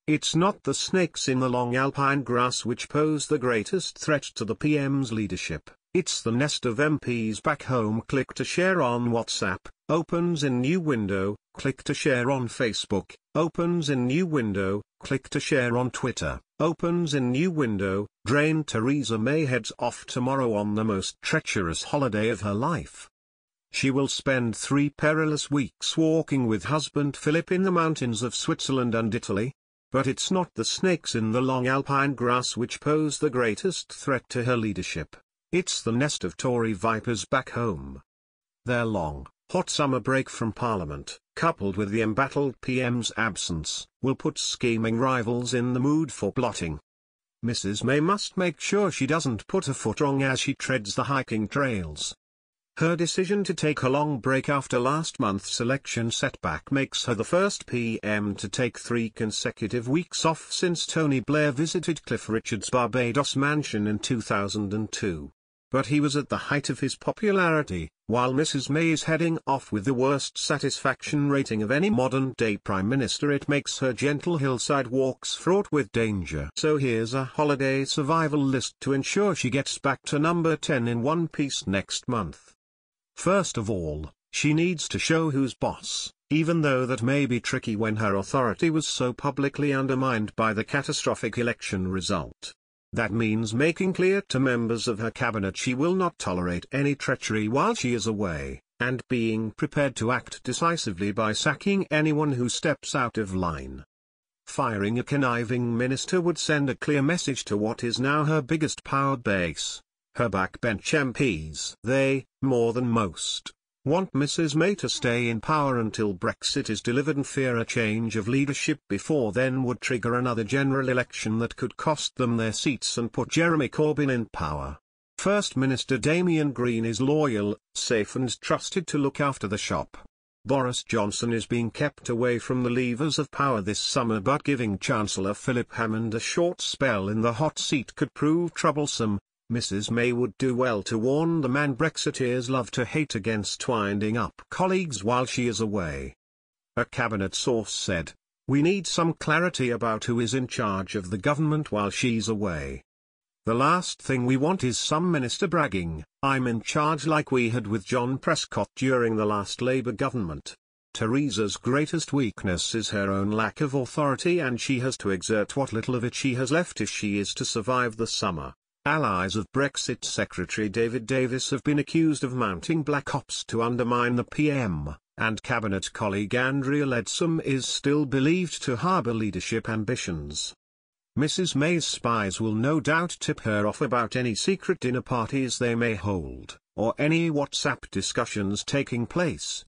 It's not the snakes in the long alpine grass which pose the greatest threat to the PM's leadership, it's the nest of MPs back home. Click to share on WhatsApp, opens in new window, click to share on Facebook, opens in new window, click to share on Twitter, opens in new window. Drain Theresa May heads off tomorrow on the most treacherous holiday of her life. She will spend 3 perilous weeks walking with husband Philip in the mountains of Switzerland and Italy. But it's not the snakes in the long alpine grass which pose the greatest threat to her leadership, it's the nest of Tory vipers back home. Their long, hot summer break from Parliament, coupled with the embattled PM's absence, will put scheming rivals in the mood for plotting. Mrs. May must make sure she doesn't put a foot wrong as she treads the hiking trails. Her decision to take a long break after last month's election setback makes her the first PM to take 3 consecutive weeks off since Tony Blair visited Cliff Richard's Barbados mansion in 2002. But he was at the height of his popularity, while Mrs. May is heading off with the worst satisfaction rating of any modern-day Prime Minister. It makes her gentle hillside walks fraught with danger. So here's a holiday survival list to ensure she gets back to number 10 in one piece next month. First of all, she needs to show who's boss, even though that may be tricky when her authority was so publicly undermined by the catastrophic election result. That means making clear to members of her cabinet she will not tolerate any treachery while she is away, and being prepared to act decisively by sacking anyone who steps out of line. Firing a conniving minister would send a clear message to what is now her biggest power base, her backbench MPs. They, more than most, want Mrs. May to stay in power until Brexit is delivered and fear a change of leadership before then would trigger another general election that could cost them their seats and put Jeremy Corbyn in power. First Minister Damian Green is loyal, safe and trusted to look after the shop. Boris Johnson is being kept away from the levers of power this summer, but giving Chancellor Philip Hammond a short spell in the hot seat could prove troublesome. Mrs. May would do well to warn the man Brexiteers love to hate against winding up colleagues while she is away. A cabinet source said, "We need some clarity about who is in charge of the government while she's away. The last thing we want is some minister bragging, 'I'm in charge,' like we had with John Prescott during the last Labour government." Theresa's greatest weakness is her own lack of authority, and she has to exert what little of it she has left if she is to survive the summer. Allies of Brexit Secretary David Davis have been accused of mounting black ops to undermine the PM, and cabinet colleague Andrea Leadsom is still believed to harbour leadership ambitions. Mrs. May's spies will no doubt tip her off about any secret dinner parties they may hold, or any WhatsApp discussions taking place.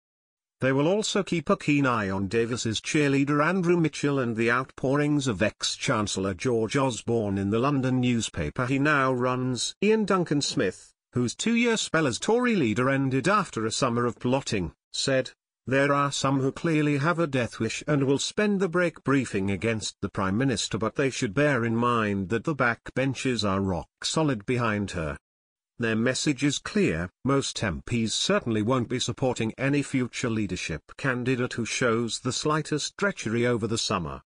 They will also keep a keen eye on Davis's cheerleader Andrew Mitchell and the outpourings of ex-Chancellor George Osborne in the London newspaper he now runs. Ian Duncan Smith, whose 2-year spell as Tory leader ended after a summer of plotting, said, "There are some who clearly have a death wish and will spend the break briefing against the Prime Minister, but they should bear in mind that the backbenchers are rock solid behind her. Their message is clear. Most MPs certainly won't be supporting any future leadership candidate who shows the slightest treachery over the summer."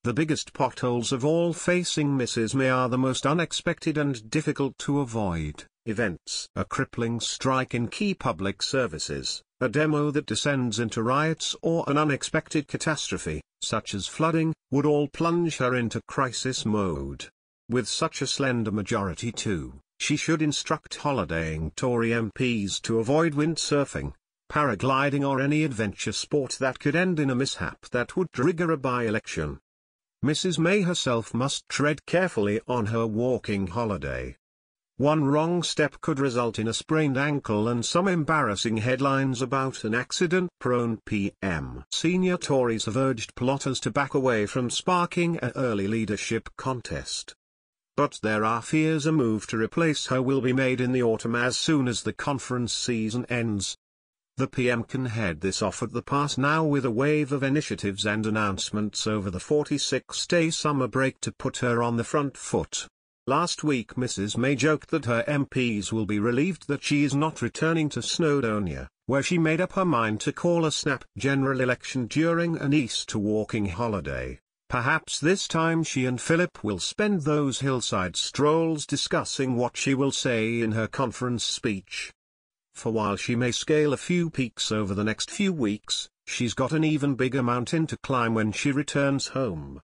The biggest potholes of all facing Mrs. May are the most unexpected and difficult to avoid events. A crippling strike in key public services, a demo that descends into riots, or an unexpected catastrophe, such as flooding, would all plunge her into crisis mode. With such a slender majority too, she should instruct holidaying Tory MPs to avoid windsurfing, paragliding or any adventure sport that could end in a mishap that would trigger a by-election. Mrs. May herself must tread carefully on her walking holiday. One wrong step could result in a sprained ankle and some embarrassing headlines about an accident-prone PM. Senior Tories have urged plotters to back away from sparking an early leadership contest. But there are fears a move to replace her will be made in the autumn as soon as the conference season ends. The PM can head this off at the pass now with a wave of initiatives and announcements over the 46-day summer break to put her on the front foot. Last week Mrs. May joked that her MPs will be relieved that she is not returning to Snowdonia, where she made up her mind to call a snap general election during an Easter walking holiday. Perhaps this time she and Philip will spend those hillside strolls discussing what she will say in her conference speech. For while she may scale a few peaks over the next few weeks, she's got an even bigger mountain to climb when she returns home.